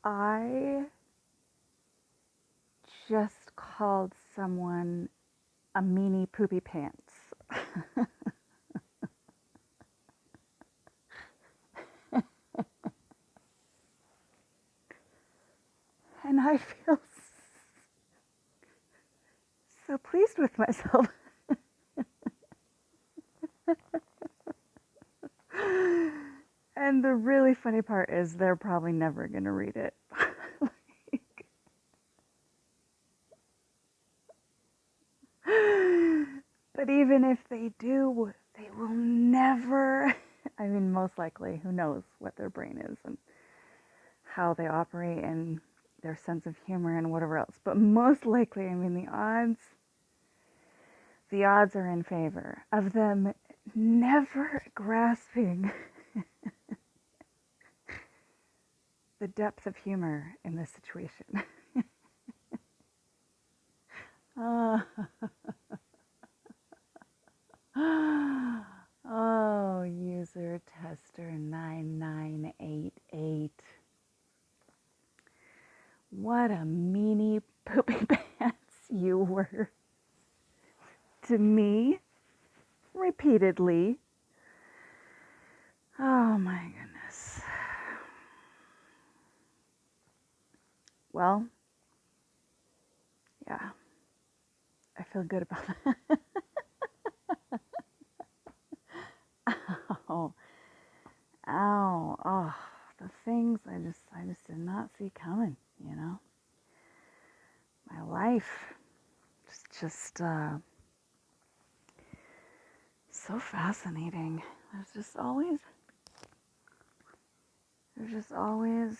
I just called someone a meanie poopy pants. And I feel so pleased with myself. And the really funny part is they're probably never going to read it. But even if they do, they will never, I mean, most likely, who knows what their brain is and how they operate and their sense of humor and whatever else. But most likely, I mean, the odds are in favor of them never grasping the depth of humor in this situation. uh, oh, user tester 9988. What a meanie poopy pants you were to me repeatedly. Oh my goodness. Well, yeah, I feel good about that. Ow, ow, oh, the things I just did not see coming, you know. My life is just so fascinating. There's just always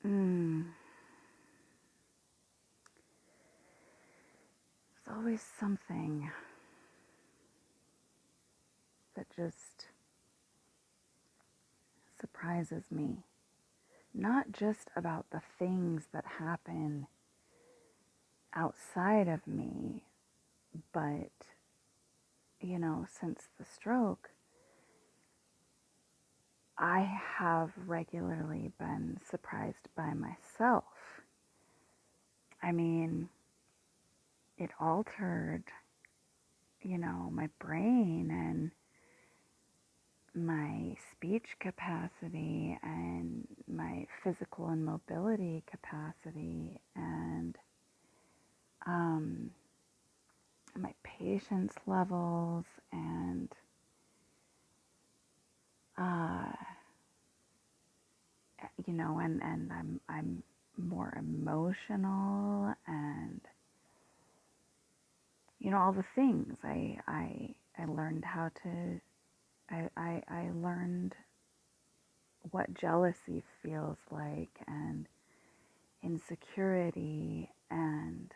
mm, there's always something that just surprises me. Not just about the things that happen outside of me, but, since the stroke, I have regularly been surprised by myself. I mean, it altered, my brain and my speech capacity and my physical and mobility capacity and um, my patience levels and uh, and I'm more emotional and all the things I learned how to I learned what jealousy feels like and insecurity and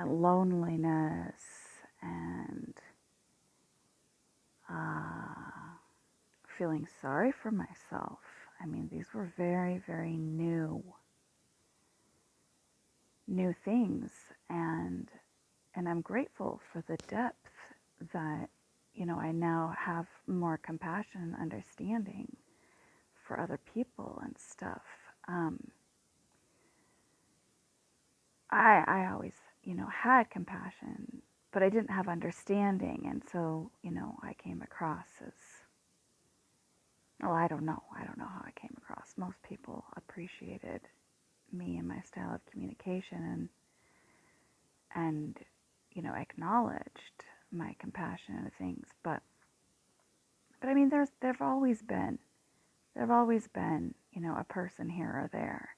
loneliness and uh, feeling sorry for myself. I mean, these were very, very new things, and I'm grateful for the depth that I now have more compassion and understanding for other people and stuff. Um, I always had compassion, but I didn't have understanding, and so I came across as well. I don't know how I came across. Most people appreciated me and my style of communication and acknowledged my compassion and things, but I mean there've always been a person here or there.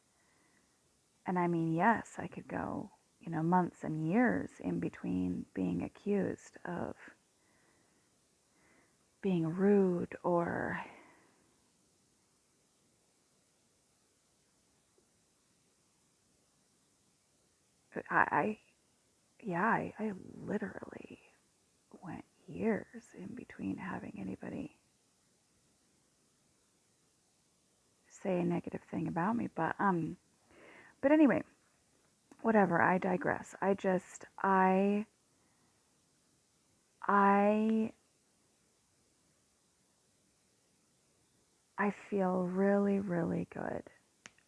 And I mean, yes, I could go months and years in between being accused of being rude or I yeah, I literally went years in between having anybody say a negative thing about me, but anyway, whatever, I digress. I I feel really, really good,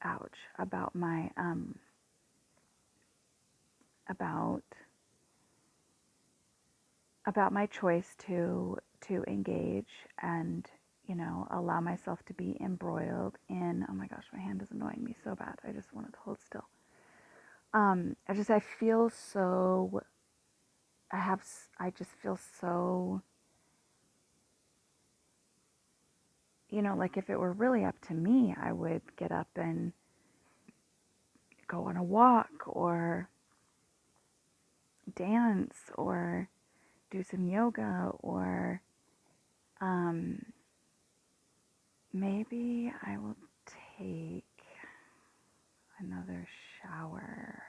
ouch, about my about about my choice to engage and, allow myself to be embroiled in, oh my gosh, my hand is annoying me so bad. I just wanted to hold still. I feel so, I just feel so, like if it were really up to me, I would get up and go on a walk or dance or do some yoga or um, maybe I will take another shower.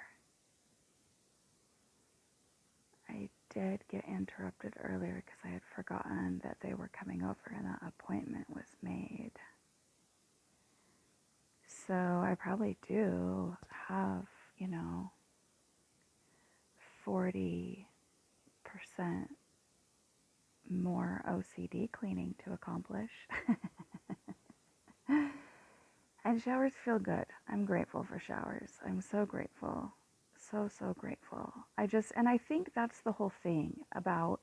I did get interrupted earlier because I had forgotten that they were coming over and that appointment was made. So I probably do have, 40% more OCD cleaning to accomplish. And showers feel good. I'm grateful for showers. I'm so grateful. So, so grateful. And I think that's the whole thing about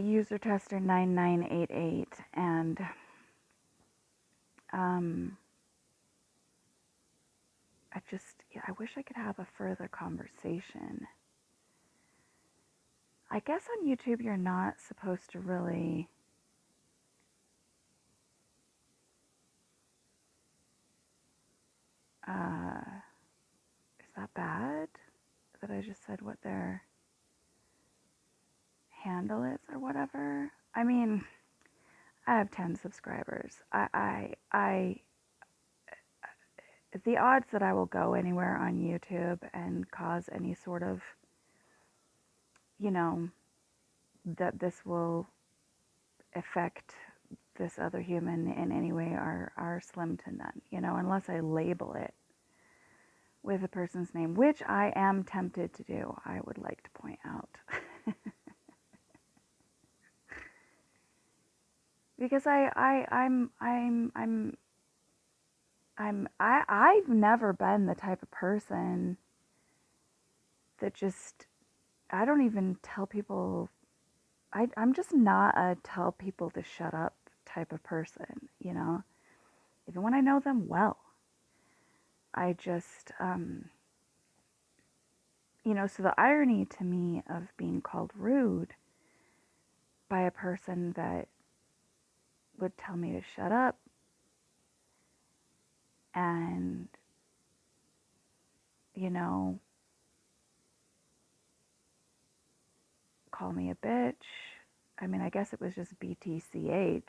user tester 9988 and um I wish I could have a further conversation. I guess on YouTube you're not supposed to really is that bad that I just said what their handle is or whatever? I mean, I have 10 subscribers. The odds that I will go anywhere on YouTube and cause any sort of, you know, that this will affect this other human in any way are slim to none, unless I label it with a person's name, which I am tempted to do, I would like to point out. Because I've never been the type of person that just, I don't even tell people, I'm just not a tell people to shut up type of person, even when I know them well. I just, so the irony to me of being called rude by a person that would tell me to shut up and, call me a bitch. I mean, I guess it was just BTCH,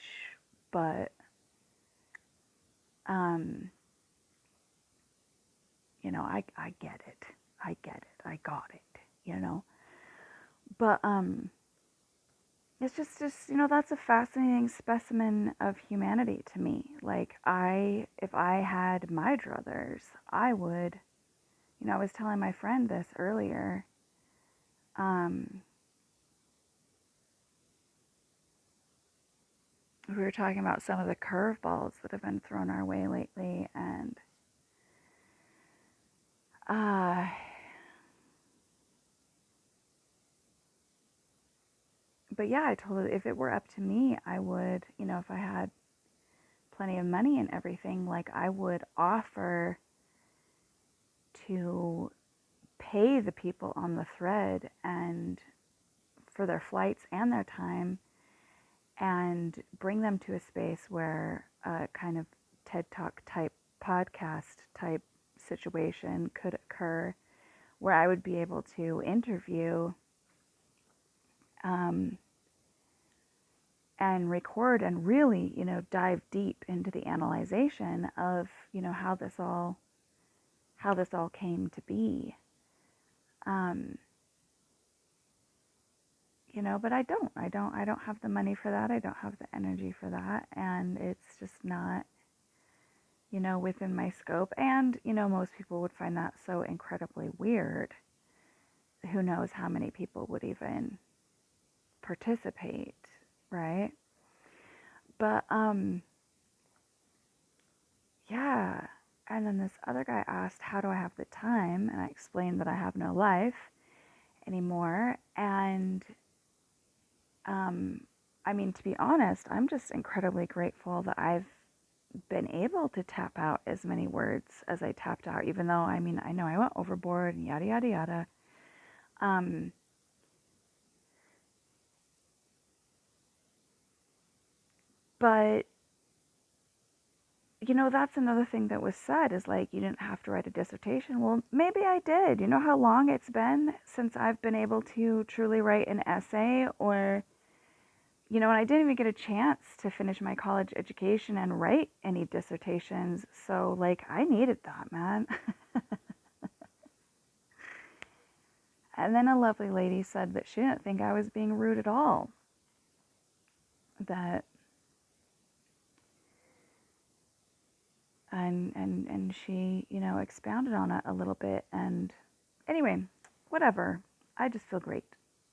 but, um, I get it. I get it. I got it. But, it's just, that's a fascinating specimen of humanity to me. Like, if I had my druthers, I would, I was telling my friend this earlier. We were talking about some of the curveballs that have been thrown our way lately, and uh, but yeah, I told her if it were up to me, I would, if I had plenty of money and everything, like I would offer to pay the people on the thread and for their flights and their time and bring them to a space where a kind of TED Talk type podcast type situation could occur where I would be able to interview and record and really, dive deep into the analyzation of, how this all came to be. but I don't have the money for that. I don't have the energy for that. And it's just not, within my scope. And, most people would find that so incredibly weird. Who knows how many people would even participate, right? But, yeah. And then this other guy asked, how do I have the time? And I explained that I have no life anymore. And, um, I mean, to be honest, I'm just incredibly grateful that I've been able to tap out as many words as I tapped out, even though, I mean, I know I went overboard and yada, yada, yada. Um, but, that's another thing that was said is like, you didn't have to write a dissertation. Well, maybe I did. You know how long it's been since I've been able to truly write an essay or, and I didn't even get a chance to finish my college education and write any dissertations. So, like, I needed that, man. And then a lovely lady said that she didn't think I was being rude at all. That and she, expounded on it a little bit and anyway, whatever. I just feel great.